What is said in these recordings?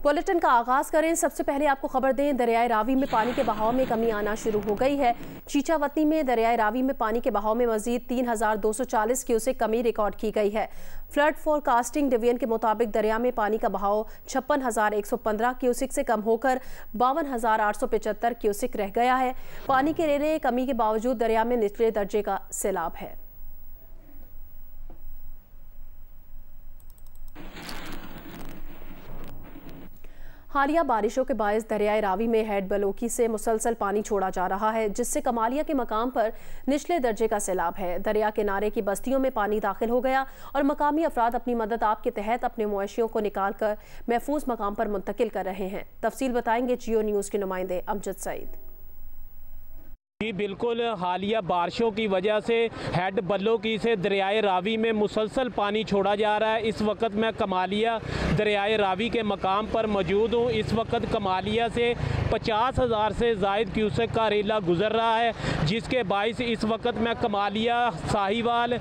Bulletin का आगाज करें। सबसे पहले आपको खबर दें, दरियाए रावी में पानी के बहाव में कमी आना शुरू हो गई है। चीचावती में दरियाए रावी में पानी के बहाव में मजीद 3240 क्यूसेक कमी रिकॉर्ड की गई है। फ्लड फोरकास्टिंग डिवीजन के मुताबिक दरिया में पानी का बहाव 56,115 क्यूसेक से कम होकर 52,875 क्यूसेक रह गया है। पानी के रेले कमी के बावजूद दरिया में निचले दर्जे का सैलाब है। हालिया बारिशों के बायस दरियाए रावी में हेड बलोकी से मुसलसल पानी छोड़ा जा रहा है, जिससे कमालिया के मकाम पर निचले दर्जे का सैलाब है। दरिया किनारे की बस्तियों में पानी दाखिल हो गया और मकामी अफराद अपनी मदद आप के तहत अपने मवेशियों को निकाल कर महफूज मकाम पर मुंतकिल कर रहे हैं। तफसील बताएंगे जियो न्यूज़ के नुमाइंदे अमजद सईद। जी बिल्कुल, हालिया बारिशों की वजह से हेड बल्लोकी से दरियाए रावी में मुसलसल पानी छोड़ा जा रहा है। इस वक्त मैं कमालिया दरियाए रावी के मकाम पर मौजूद हूँ। इस वक्त कमालिया से 50,000 से ज़ायद क्यूसेक का रेला गुजर रहा है, जिसके बाइस इस वक्त मैं कमालिया साहिवाल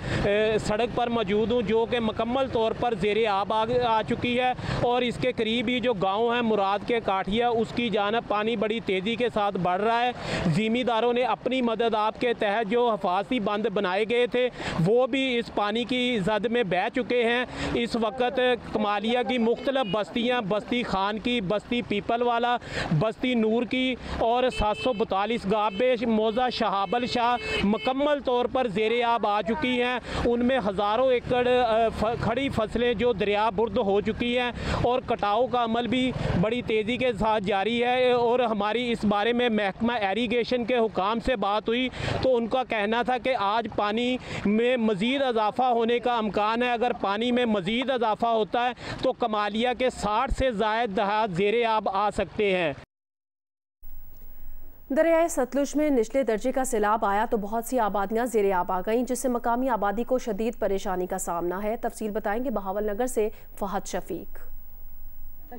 सड़क पर मौजूद हूँ, जो कि मुकम्मल तौर पर ज़ेरे आब आ चुकी है। और इसके करीब ही जो गाँव है मुराद के काठिया, उसकी जानब पानी बड़ी तेज़ी के साथ बढ़ रहा है। ज़मींदारों ने अपनी मदद आपके तहत जो हिफाजती बंद बनाए गए थे वो भी इस पानी की जद में बह चुके हैं। इस वक्त कमालिया की मुख्तलिफ बस्तियाँ, बस्ती खान की, बस्ती पीपल वाला, बस्ती नूर की और 742 गाबेश, मौजा शहाबल शाह मुकम्मल तौर पर ज़ेरे आब आ चुकी हैं। उनमें हज़ारों एकड़ खड़ी फसलें जो दरिया बुर्द हो चुकी हैं और कटाव का अमल भी बड़ी तेज़ी के साथ जारी है। और हमारी इस बारे में महकमा एरीगेशन के हुकाम से बात हुई तो उनका कहना था कि आज पानी में मज़ीद इजाफा होने का इम्कान है। अगर पानी में मज़ीद इजाफा होता है तो कमालिया के 60 से ज़ायद दहात ज़ेरे आब आ सकते हैं। दरियाए सतलुज में निचले दर्जे का सैलाब आया तो बहुत सी आबादियां ज़ेरे आब आ गईं, जिससे मकामी आबादी को शदीद परेशानी का सामना है। तफसील बताएंगे बहावल नगर से फहद शफीक।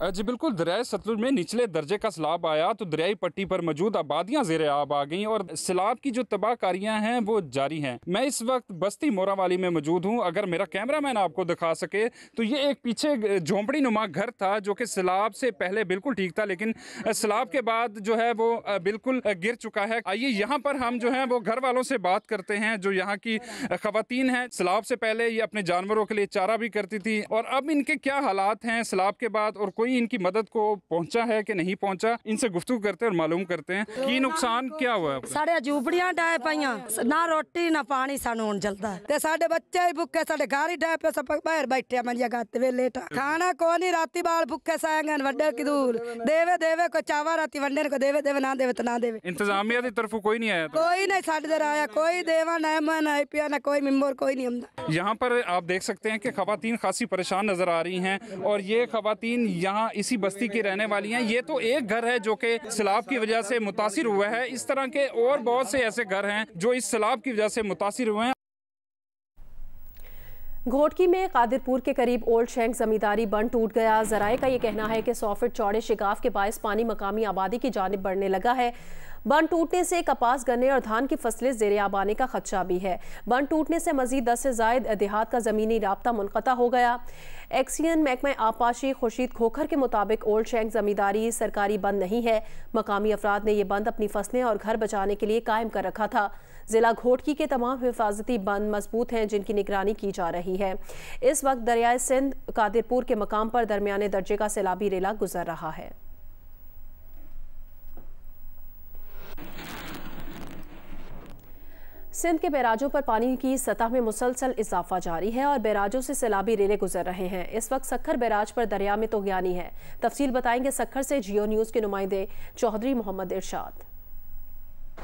जी बिल्कुल, दरियाए सतलुज में निचले दर्जे का सैलाब आया तो दरियाई पट्टी पर मौजूद आबादियां ज़ेरे आब आ गईं और सैलाब की जो तबाहकारियां हैं वो जारी हैं। मैं इस वक्त बस्ती मोरावाली में मौजूद हूं। अगर मेरा कैमरामैन आपको दिखा सके तो ये एक पीछे झोंपड़ी नुमा घर था जो कि सैलाब से पहले बिल्कुल ठीक था, लेकिन सैलाब के बाद जो है वो बिल्कुल गिर चुका है। आइए यहाँ पर हम जो है वो घर वालों से बात करते हैं जो यहाँ की खवातीन हैं। सैलाब से पहले ये अपने जानवरों के लिए चारा भी करती थी और अब इनके क्या हालात हैं सैलाब के बाद और कोई इनकी मदद को पहुंचा है कि नहीं पहुंचा, इनसे गुफ्तगू करते हैं और मालूम करते हैं कि नुकसान क्या हुआ है। साढ़े झूपड़ियां डाए पाइयां, ना रोटी ना पानी सानू हुण चलदा ते साडे बच्चे ही भुक्खे, साडे घर ही डाए पे सब बाहर बैठे मंजिया गाते वे लेटा खाना को नहीं, राती बाल भुक्खे साएंगन वड्डे की दूर देवे देवे को चावा राती वंडे को देवे देवे ना देवे तो ना देवे। इंतजामिया की तरफ कोई नहीं आया? कोई नहीं साडे दर आया, कोई देवा ना मन है पिया ना कोई मेंबर कोई नहीं आंदा। यहाँ पर आप देख सकते हैं कि खवातीन खासी परेशान नजर आ रही हैं और ये खवातीन यहाँ इसी बस्ती की रहने वाली हैं। ये तो एक घर है जो कि सैलाब की वजह से मुतासिर हुआ है, इस तरह के और बहुत से ऐसे घर हैं जो इस सैलाब की वजह से मुतासिर हुए हैं। घोटकी में कादिरपुर के करीब ओल्ड शैंक जमींदारी बंद टूट गया। जराये का ये कहना है कि 100 फीट चौड़े शिगाफ के बायस पानी मकामी आबादी की जानिब बढ़ने लगा है। बंद टूटने से कपास, गन्ने और धान की फसलें ज़ेरे आब आने का खदशा भी है। बंद टूटने से मजीद 10 से ज़ायद देहात का ज़मीनी राब्ता मुनक़ता हो गया। एक्सीएन महकमा आबपाशी खुर्शीद खोखर के मुताबिक ओल्ड शैंक जमींदारी सरकारी बंद नहीं है। मकामी अफराद ने यह बंद अपनी फसलें और घर बचाने के लिए कायम कर रखा था। ज़िला घोटकी के तमाम हिफाजती बंद मजबूत हैं जिनकी निगरानी की जा रही है। इस वक्त दरियाए सिंध कादिरपुर के मकाम पर दरमियाने दर्जे का सैलाबी रेला गुजर रहा है। सिंध के बैराजों पर पानी की सतह में मुसलसल इजाफा जारी है और बैराजों से सैलाबी रेले गुजर रहे हैं। इस वक्त सखर बैराज पर दरिया में तोगयानी है। तफसील बताएंगे सखर से जियो न्यूज़ के नुमाइंदे चौधरी मोहम्मद इरशाद।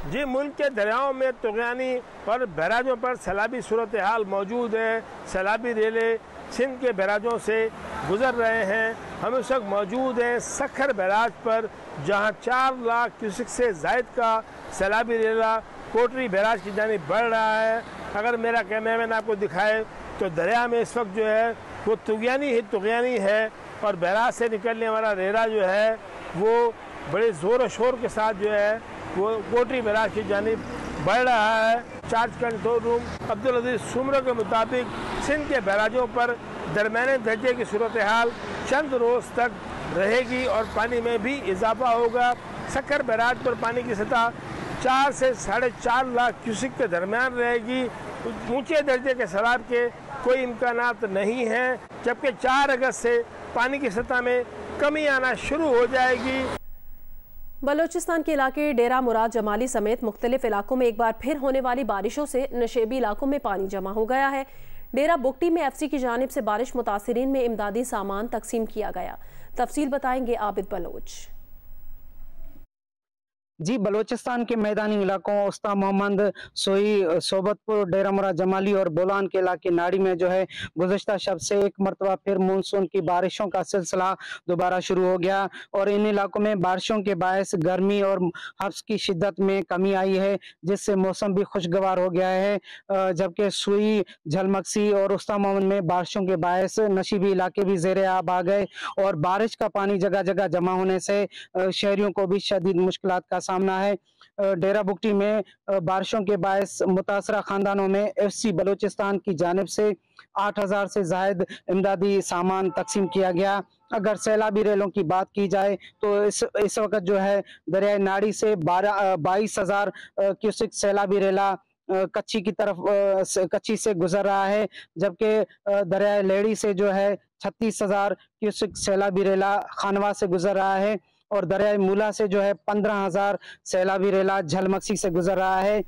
जी, मुल्क के दरियाओं में तोगयानी और बैराजों पर सैलाबी सूरत हाल मौजूद है। सैलाबी रेले सिंध के बैराजों से गुजर रहे हैं। हम इस वक्त मौजूद हैं सखर बैराज पर, जहां 4 लाख क्यूसेक से जायद का सैलाबी रेला कोटरी बैराज की जानिब बढ़ रहा है। अगर मेरा कैमरामैन आपको दिखाए तो दरिया में इस वक्त जो है वो तुगयानी है और बैराज से निकलने वाला रेला जो है वो बड़े ज़ोर शोर के साथ जो है वो कोटरी बैराज की जानिब बढ़ रहा है। चार्ज कंट्रोल रूम अब्दुल अजीज सुमरो के मुताबिक सिंध के बैराजों पर दरमियाने दर्जे की सूरत हाल चंद रोज़ तक रहेगी और पानी में भी इजाफा होगा। सक्कर बैराज पर पानी की सतह 4 से 4.5 लाख क्यूसिक के दरमियान रहेगी। ऊंचे दर्जे के सैलाब के कोई इम्कानात नहीं हैं, जबकि 4 अगस्त से पानी की सतह में कमी आना शुरू हो जाएगी। बलूचिस्तान के इलाके डेरा मुराद जमाली समेत मुख्तलिफ इलाकों में एक बार फिर होने वाली बारिशों से नशेबी इलाकों में पानी जमा हो गया है। डेरा बुगटी में एफसी की जानिब से बारिश मुतासिरीन में इमदादी सामान तकसीम किया गया। तफसील बताएंगे आबिद बलोच। जी, बलूचिस्तान के मैदानी इलाकों उस्ता मोहम्मद, सोई, सोबतपुर, डेरा मुराद जमाली और बोलान के इलाके नाड़ी में जो है गुज़श्ता शब से एक मरतबा फिर मानसून की बारिशों का सिलसिला दोबारा शुरू हो गया और इन इलाकों में बारिशों के बायस गर्मी और हफ्स की शिद्दत में कमी आई है, जिससे मौसम भी खुशगवार हो गया है। जबकि सुई, झलमक्सी और उस्ता मोहम्मद में बारिशों के बायस नशीबी इलाके भी ज़ेरे आब आ गए और बारिश का पानी जगह जगह जमा होने से शहरियों को भी शदीद मुश्किलात का सामना है। डेरा बुगटी में बारिशों के बायस मुतासरा खानदानों में एफसी बलूचिस्तान की जानिब से 8000 से ज़ायद इमदादी सामान तकसीम किया गया। अगर सैलाबी रेलों की बात की जाए तो इस वक्त जो है दरियाए नाड़ी से 22,000 क्यूसिक सैलाबी रेला कच्ची से गुजर रहा है, जबकि दरियाए लेडी से जो है 36,000 क्यूसिक सैलाबी रेला खानवा से गुजर रहा है और दरियाए मूला से जो है 15,000 सैलाबी रेला झलमक्सी से गुजर रहा है।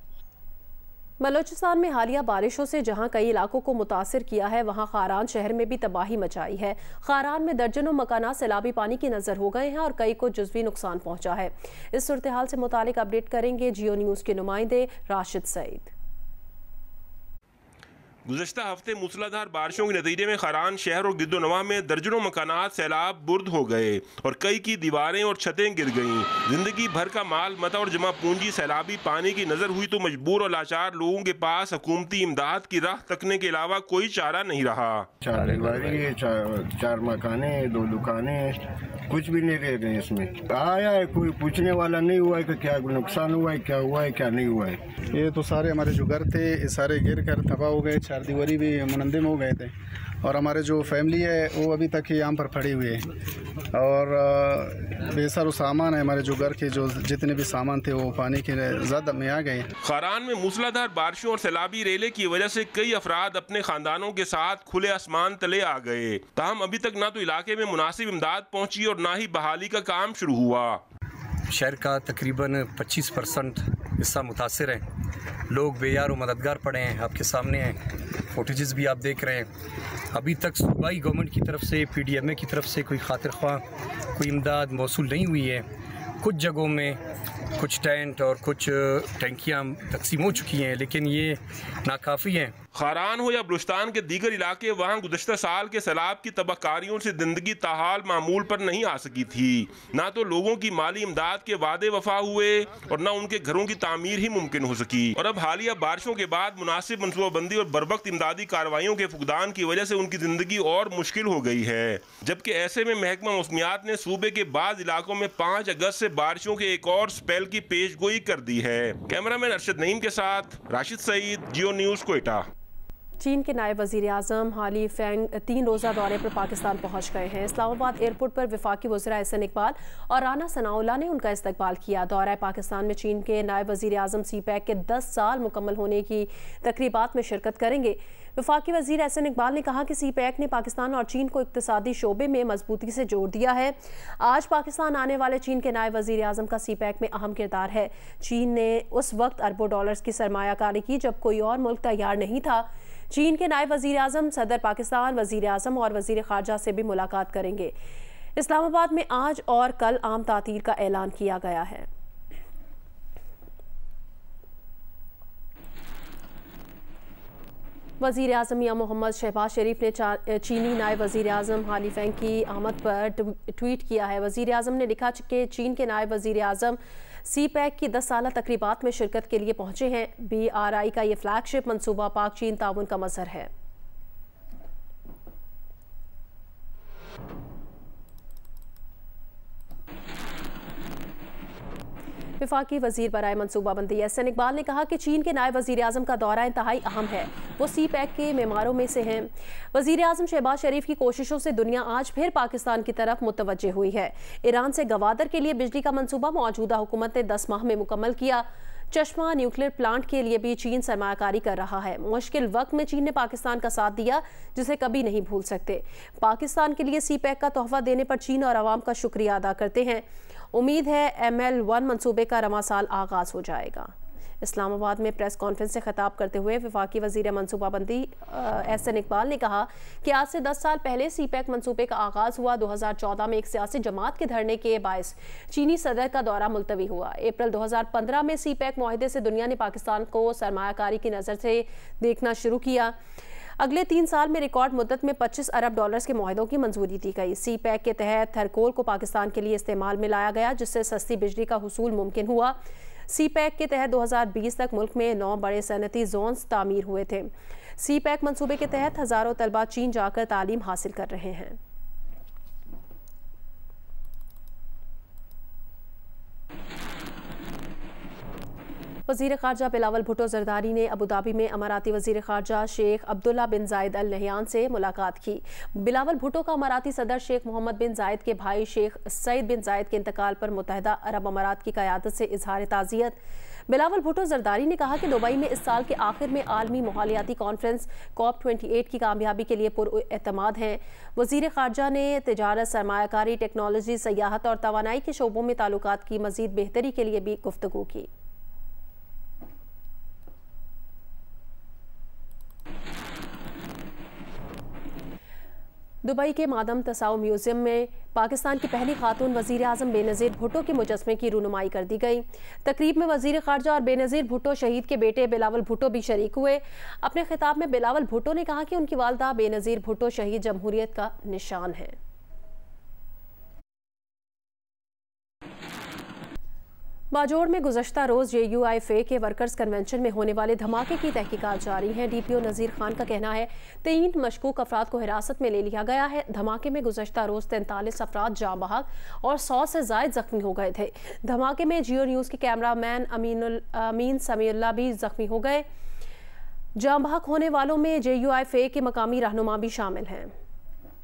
बलूचिस्तान में हालिया बारिशों से जहां कई इलाकों को मुतासिर किया है, वहां खारान शहर में भी तबाही मचाई है। खारान में दर्जनों मकानात सैलाबी पानी की नजर हो गए हैं और कई को जुज़वी नुकसान पहुंचा है। इस सूरत हाल से मुतालिक अपडेट करेंगे जियो न्यूज़ के नुमाइंदे राशिद सईद। गुज़श्ता हफ्ते मूसलाधार बारिशों के नतीजे में खारान शहर और गिद्दोनवा में दर्जनों मकानात सैलाब बुर्द हो गए और कई की दीवारें और छतें गिर गईं। जिंदगी भर का माल मता और जमा पूंजी सैलाबी पानी की नजर हुई तो मजबूर और लाचार लोगों के पास हुकूमती इमदाद की राह तकने के अलावा कोई चारा नहीं रहा। 4 दीवारी, 4 मकाने, 2 दुकानें, कुछ भी नहीं रह गए इसमें। आया है, कोई पूछने वाला नहीं हुआ है कि क्या नुकसान हुआ है, क्या हुआ है, क्या नहीं हुआ है। ये तो सारे हमारे जो घर थे ये सारे गिर कर तबाह हो गए, 4 दीवारी भी मुनंदिम हो गए थे और हमारे जो फैमिली है वो अभी तक ही यहाँ पर पड़ी हुई है और बेसर सामान है। हमारे जो घर के जो जितने भी सामान थे वो पानी के ज़्यादा में आ गए। खारान में मूसलाधार बारिशों और सैलाबी रेले की वजह से कई अफराद अपने खानदानों के साथ खुले आसमान तले आ गए। ताहम अभी तक ना तो इलाके में मुनासिब इमदाद पहुँची और ना ही बहाली का काम शुरू हुआ। शहर का तकरीबन 25% हिस्सा मुतासिर है। लोग बेयार और मददगार पड़े हैं, आपके सामने हैं, फुटेजेस भी आप देख रहे हैं। अभी तक सूबाई गवर्नमेंट की तरफ से, PDMA की तरफ से कोई खातिर ख्वाह कोई इमदाद मौसूल नहीं हुई है। कुछ जगहों में कुछ टेंट और कुछ टैंकियाँ तकसीम हो चुकी हैं, लेकिन ये नाकाफ़ी हैं। खारान हो या बलूचिस्तान के दीगर इलाके, वहाँ गुज़श्ता साल के सैलाब की तबाहकारियों से जिंदगी ताहाल मामूल पर नहीं आ सकी थी। ना तो लोगों की माली इमदाद के वादे वफा हुए और ना उनके घरों की तामीर ही मुमकिन हो सकी। और अब हालिया बारिशों के बाद मुनासिब मनसूबाबंदी और बरवक्त इमदादी कार्रवाइयों के फुकदान की वजह से उनकी जिंदगी और मुश्किल हो गई है। जबकि ऐसे में महकमा मौसमियात ने सूबे के बाद इलाकों में 5 अगस्त से बारिशों के एक और स्पेल की पेशगोई कर दी है। कैमरामैन अरशद नईम के साथ राशिद सईद, जियो न्यूज़, कोयटा। चीन के नायब वज़ीर आज़म हाली फेंग 3 रोज़ा दौरे पर पाकिस्तान पहुँच गए हैं। इस्लामाबाद एयरपोर्ट पर वफाकी वज़ीर एहसन इकबाल और राना सनाउल्लाह ने उनका इस्तकबाल किया। दौरा पाकिस्तान में चीन के नायब वज़ीर आज़म CPEC के 10 साल मुकम्मल होने की तकरीबात में शिरकत करेंगे। वफाकी वज़ीर एहसन इकबाल ने कहा कि CPEC ने पाकिस्तान और चीन को इक़्तिसादी शोबे में मजबूती से जोड़ दिया है। आज पाकिस्तान आने वाले चीन के नायब वज़ीर आज़म का CPEC में अहम किरदार है। चीन ने उस वक्त अरबों डॉलर्स की सरमायाकारी की जब कोई और मुल्क तैयार नहीं था। चीन के नायब वज़ीर आज़म सदर पाकिस्तान, वज़ीर आज़म और वज़ीर ख़ारजा से भी मुलाकात करेंगे। इस्लामाबाद में आज और कल आम तातील का ऐलान किया गया है। वज़ीर आज़म मियां मोहम्मद शहबाज शरीफ ने चीनी नायब वज़ीर आज़म हाली फेंग की आमद पर ट्वीट किया है। वज़ीर आज़म ने लिखा कि चीन के नायब वज़ीर आज़म CPEC की 10 साला तकरीबात में शिरकत के लिए पहुँचे हैं। BRI का ये फ्लैगशिप मनसूबा पाक चीन ताउन का मज़हर है। वफाकी वज़ीर बराए मनसूबाबंदी एहसन इकबाल ने कहा कि चीन के नायब वज़ीर आज़म का दौरा इंतहाई अहम है। वो सी पैक के मेमारों में से हैं। वज़ीर आज़म शहबाज शरीफ की कोशिशों से दुनिया आज फिर पाकिस्तान की तरफ मुतवज्जे हुई है। ईरान से गवादर के लिए बिजली का मंसूबा मौजूदा हुकूमत ने 10 माह में मुकम्मल किया। चश्मा न्यूक्लियर प्लांट के लिए भी चीन सरमायाकारी कर रहा है। मुश्किल वक्त में चीन ने पाकिस्तान का साथ दिया, जिसे कभी नहीं भूल सकते। पाकिस्तान के लिए सी पैक का तोहफा देने पर चीन और अवाम का शुक्रिया अदा करते हैं। उम्मीद है ML1 मंसूबे का रवां साल आगाज हो जाएगा। इस्लामाबाद में प्रेस कॉन्फ्रेंस से खिताब करते हुए वफाकी वज़ीर मनसूबाबंदी एहसन इकबाल ने कहा कि आज से 10 साल पहले सी पैक मंसूबे का आगाज़ हुआ। 2014 में एक सियासी जमात के धरने के बायस चीनी सदर का दौरा मुलतवी हुआ। अप्रैल 2015 में सी पैक मुआहदे से दुनिया ने पाकिस्तान को सरमायाकारी की नज़र से देखना शुरू किया। अगले 3 साल में रिकॉर्ड मुद्दत में $25 अरब के मुआहदों की मंजूरी दी गई। सी पैक के तहत थरकोल को पाकिस्तान के लिए इस्तेमाल में लाया गया, जिससे सस्ती बिजली का हुसूल मुमकिन हुआ। सी पैक के तहत 2020 तक मुल्क में 9 बड़े सनती जोन्स तामीर हुए थे। सी पैक मंसूबे के तहत हज़ारों तलबा चीन जाकर तालीम हासिल कर रहे हैं। वज़ीर ख़ारजा बिलावल भुट्टो ज़रदारी ने अबूधाबी में अमाराती वज़ीर ख़ारजा शेख अब्दुल्ला बिन जायद अल नहयान से मुलाकात की। बिलावल भुट्टो का अमाराती सदर शेख मोहम्मद बिन जायद के भाई शेख सईद बिन जायद के इंतकाल पर मुत्तहिदा अरब अमारात की क़यादत से इजहार ताज़ियत। बिलावल भुट्टो ज़रदारी ने कहा कि दुबई में इस साल के आखिर में आलमी माहौलियाती कॉन्फ्रेंस COP28 की कामयाबी के लिए पुरएतमाद हैं। वज़ीर ख़ारजा ने तिजारत, सरमायाकारी, टेक्नोलॉजी, सयाहत और तवानाई के शोबों में ताल्लुकात की मज़ीद बेहतरी के लिए भी गुफ्तगू की। दुबई के मादम तसाउ म्यूजियम में पाकिस्तान की पहली खातून वज़ीर आज़म बेनज़ीर भुट्टो के मुजस्मे की रूनुमाई कर दी गई। तकरीब में वज़ीर ख़ारजा और बेनज़ीर भुट्टो शहीद के बेटे बिलावल भुट्टो भी शरीक हुए। अपने खिताब में बिलावल भुट्टो ने कहा कि उनकी वालदा बेनज़ीर भुट्टो शहीद जमहूरियत का निशान है। बाजोड़ में गुज़श्ता रोज़ JUIFA के वर्कर्स कन्वेंशन में होने वाले धमाके की तहकीकात जारी है। DPO नज़ीर खान का कहना है 3 मशकूक अफराद को हिरासत में ले लिया गया है। धमाके में गुज़श्ता रोज़ 43 अफराद जाँ बहक और 100 से ज़ायद जख्मी हो गए थे। धमाके में जियो न्यूज़ के कैमरा मैन अमीन समीउल्लाह भी जख्मी हो गए। जाँ बहक होने वालों में JUIFA के मकामी रहनुमा भी शामिल हैं।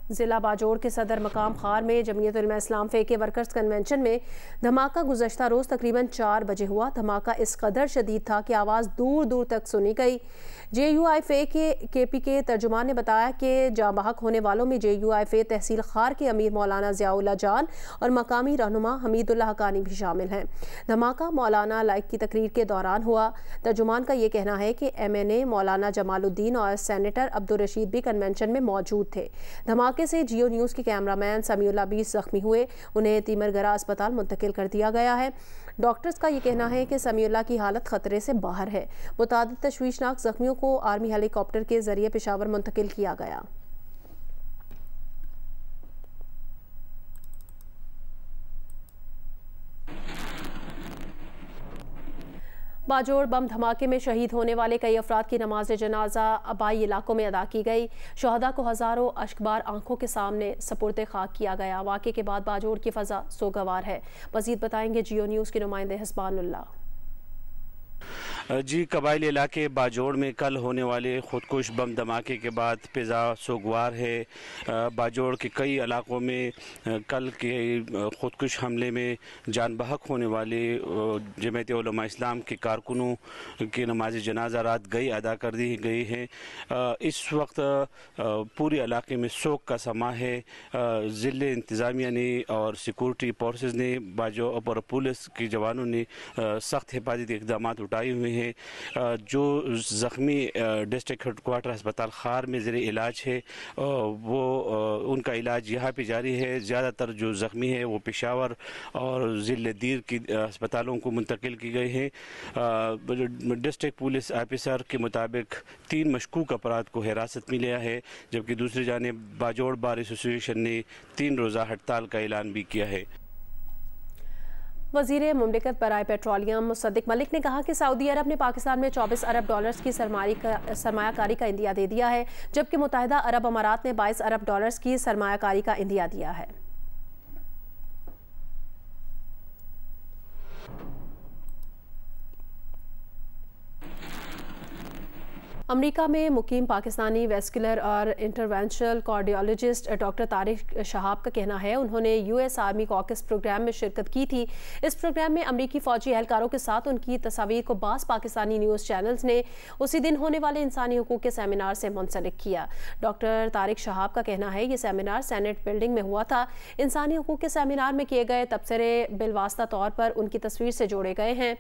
ज़िला बाजोड़ के सदर मकाम खार में जमीयत उलमा इस्लाम फ़े के वर्कर्स कन्वेंशन में धमाका गुज़श्ता रोज़ तकरीबन 4 बजे हुआ। धमाका इस कदर शदीद था कि आवाज़ दूर दूर तक सुनी गई। JUIFA के KPK तर्जुमान ने बताया कि जाँ बहक होने वालों में JUIFA तहसील खार के अमीर मौलाना ज़ियाउल्लाह जान और मकामी रहनुमा हमीदुल्लाह हकानी भी शामिल हैं। धमाका मौलाना लाइक की तकरीर के दौरान हुआ। तर्जुमान का ये कहना है कि MNA मौलाना जमालुद्दीन और सेनेटर अब्दुल रशीद भी कन्वेंशन में मौजूद थे। धमाके से जियो न्यूज़ के कैमरामैन समीउल्लाह भी जख्मी हुए। उन्हें तीमरगरा अस्पताल मुंतकिल कर दिया गया है। डॉक्टर्स का ये कहना है कि समीउल्लाह की हालत खतरे से बाहर है। मुतादिद तशवीशनाक जख्मियों को आर्मी हेलीकॉप्टर के जरिए पेशावर मुंतकिल किया गया। बाजोड़ बम धमाके में शहीद होने वाले कई अफराद की नमाज जनाजा आबाई इलाकों में अदा की गई। शहदा को हज़ारों अश्कबार आंखों के सामने सपुर्द खाक किया गया। वाक़े के बाद बाजोड़ की फ़ज़ा सोगवार है। मज़ीद बताएंगे जियो न्यूज़ के नुमाइंदे हस्बानुल्लाह। जी, कबाइली इलाके बाजोड़ में कल होने वाले ख़ुदकुश बम धमाके के बाद फ़िज़ा सोगवार है। बाजोड़ के कई इलाकों में कल के ख़ुदकुश हमले में जान बहक होने वाले जमीयत उलमा इस्लाम के कारकुनों की नमाज जनाजा रात गई अदा कर दी गई है। इस वक्त पूरे इलाके में शोक का समा है। ज़िले इंतज़ामिया ने और सिक्योरिटी फोर्सेस ने बाजोड़ और पुलिस के जवानों ने सख्त हिफाजती इक़दाम उठाए हुए हैं। जो ज़ख्मी डिस्ट्रिक्ट हेडक्वार्टर अस्पताल खार में ज़ेरे इलाज है वो उनका इलाज यहाँ पे जारी है। ज़्यादातर जो ज़ख्मी है वो पेशावर और ज़िले दीर की अस्पतालों को मुंतकिल की गई हैं। डिस्ट्रिक्ट पुलिस ऑफिसर के मुताबिक 3 मशकूक अफराद को हिरासत में लिया है, जबकि दूसरी जानिब बाजोड़ बार एसोसिएशन ने 3 रोज़ा हड़ताल का ऐलान भी किया है। वज़ीर मुमलिकत बराए पेट्रोलियम मुसद्दिक मलिक ने कहा कि सऊदी अरब ने पाकिस्तान में $24 अरब की सरमायाकारी का इंदिया दे दिया है, जबकि मुत्तहिदा अरब अमारात ने $22 अरब की सरमायाकारी का इंदिया दिया है। अमेरिका में मुकीम पाकिस्तानी वेस्कुलर और interventional cardiologist doctor Tariq Shahab का कहना है उन्होंने यूएस आर्मी कॉकस प्रोग्राम में शिरकत की थी। इस प्रोग्राम में अमेरिकी फौजी एहलकारों के साथ उनकी तस्वीर को बास पाकिस्तानी न्यूज़ चैनल्स ने उसी दिन होने वाले इंसानी हुकूक के सेमिनार से मुंसलिक किया। डॉक्टर तारिक शहाब का कहना है ये सेमिनार सेनेट बिल्डिंग में हुआ था। इंसानी हुकूक के सेमिनार में किए गए तबसरे बिलवास्ता तौर पर उनकी तस्वीर से जोड़े गए हैं।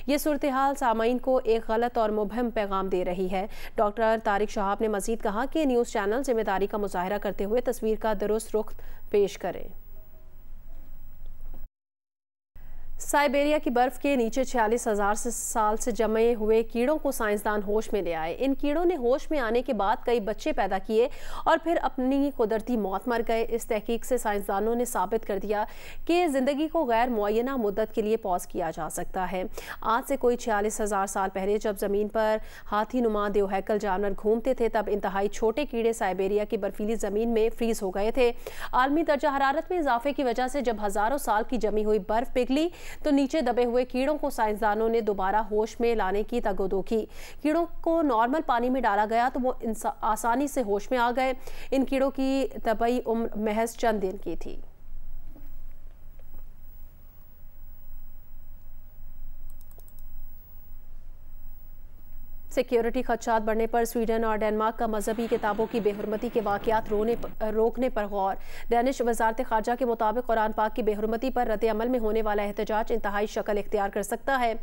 ये सूरत हाल सामाईन को एक गलत और मुबहम पैगाम दे रही है। डॉक्टर तारिक शहाब ने मजीद कहा कि न्यूज़ चैनल जिम्मेदारी का मुजाहरा करते हुए तस्वीर का दुरुस्त रुख पेश करें। साइबेरिया की बर्फ के नीचे 46,000 साल से जमे हुए कीड़ों को साइंसदान होश में ले आए। इन कीड़ों ने होश में आने के बाद कई बच्चे पैदा किए और फिर अपनी कुदरती मौत मर गए। इस तहकीक से साइंसदानों ने साबित कर दिया कि ज़िंदगी को गैर मुअय्यना मुद्दत के लिए पॉज किया जा सकता है। आज से कोई 46,000 साल पहले जब ज़मीन पर हाथी नुमा देवहैकल जानवर घूमते थे तब इंतहाई छोटे कीड़े साइबेरिया की बर्फीली ज़मीन में फ्रीज हो गए थे। आलमी दर्जा हरारत में इजाफे की वजह से जब हज़ारों साल की जमी हुई बर्फ पिघली तो नीचे दबे हुए कीड़ों को साइंसदानों ने दोबारा होश में लाने की तगोदो की। कीड़ों को नॉर्मल पानी में डाला गया तो वो आसानी से होश में आ गए। इन कीड़ों की तबई उम्र महज चंद दिन की थी। सिक्योरिटी खदशात बढ़ने पर स्वीडन और डेनमार्क का मजहबी किताबों की बेहुरमती के वाक़यात रोकने पर गौर। डेनिश वजारत ख़ारजा के मुताबिक कुरान पाक की बेहुरमती पर रद्द अमल में होने वाला एहतजाज इंतहाई शक्ल इख्तियार कर सकता है।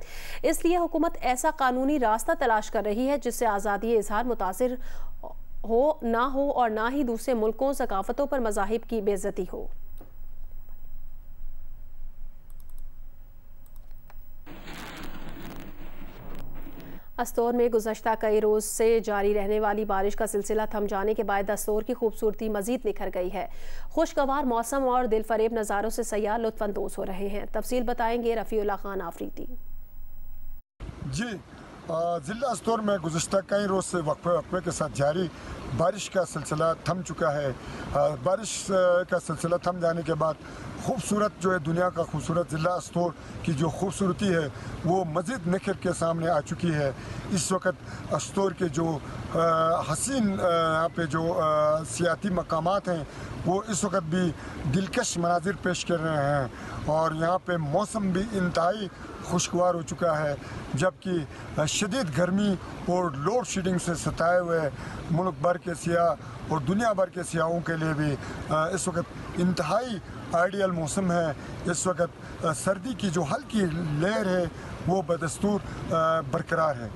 इसलिए हुकूमत ऐसा कानूनी रास्ता तलाश कर रही है जिससे आज़ादी इजहार मुतासिर हो ना हो और ना ही दूसरे मुल्कों सकाफतों पर मज़ाहिब की बेइज्जती हो। अस्तोर में गुज़श्ता कई रोज़ से जारी रहने वाली बारिश का सिलसिला थम जाने के बाद अस्तोर की खूबसूरती मज़ीद निखर गई है। खुशगवार मौसम और दिलफरेब नज़ारों से सयाह लुत्फ़अंदोज़ हो रहे हैं। तफसील बताएंगे रफ़ीउल्लाह खान आफरीदी। जी, ज़िला अस्तोर में गुज़श्ता कई रोज़ से वक्फे के साथ जारी बारिश का सिलसिला थम चुका है। बारिश का सिलसिला थम जाने के बाद खूबसूरत जो है दुनिया का खूबसूरत ज़िला अस्तोर की जो खूबसूरती है वो मज़ीद निखर के सामने आ चुकी है। इस वक्त अस्तोर के जो हसीन यहाँ पे जो सियाती मकामात हैं वो इस वक्त भी दिलकश मनाजिर पेश कर रहे हैं और यहाँ पे मौसम भी इंतहाई खुशगवार हो चुका है, जबकि शदीद गर्मी और लोड शेडिंग से सताए हुए मुल्क भर के सियाह और दुनिया भर के सियाहों के लिए भी इस वक्त इंतहाई आइडियल मौसम है। इस वक्त सर्दी की जो हल्की लहर है वो बदस्तूर बरकरार है।